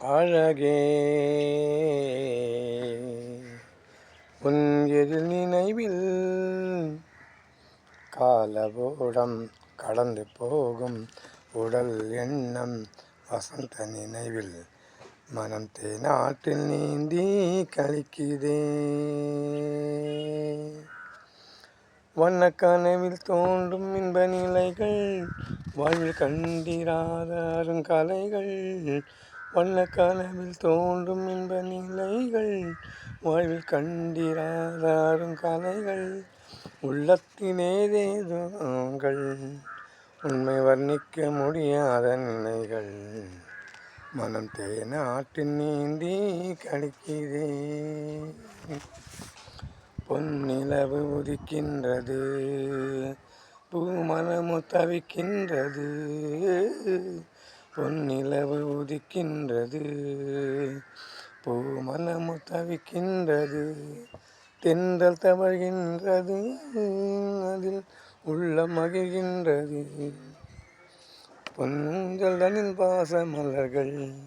அழகே உன் எழில் நினைவில் காலவோடம் கடந்து போகும் உடல் எண்ணம் வசந்த நினைவில் மனம் தேனாற்றில் நீந்தி கழிக்குதே. வண்ணக்கனவில் தோன்றும் இன்ப நிலைகள் வாழ்வில் கண்டிராத அருங்கலைகள். வண்ணக்கனவில் தோன்றும் இன்ப நிலைகள் வாழ்வில் கண்டிராத அருங்கலைகள். உள்ளத்தினேதேதோங்கள் உண்மை வர்ணிக்க முடியாத நினைகள் மனம் தேனாற்றில் நீந்தி கழிக்குதே. பொன்னிலவு உதிக்கின்றது, பூமனமு தவிக்கின்றது. பொன்னிலவு உதிக்கின்றது, பூமனமு தவிக்கின்றது. தென்றல் தவழ்கின்றது, அதில் உள்ளம் மகிழ்கின்றது. பொன்னூஞ்சல் தனில் பாச மலர்கள்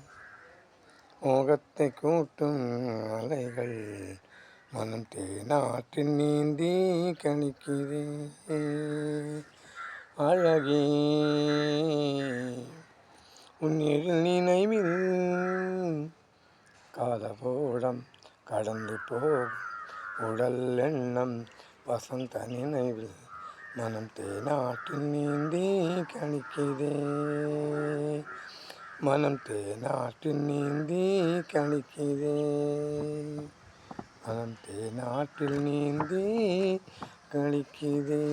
மோகத்தை கூட்டும் அலைகள் மனம் தேனாற்றில் நீந்தி கழிக்குதே. அழகே உன் எழில் நினைவில் காலவோடம் கடந்து போகும் உடல் எண்ணம் வசந்த நினைவில் மனம் தேனாற்றில் நீந்தி கழிக்குதே. மனம் தேனாற்றில் நீந்தி கழிக்குதே. மனம் தேனாற்றில் நீந்தி கழிக்குதே.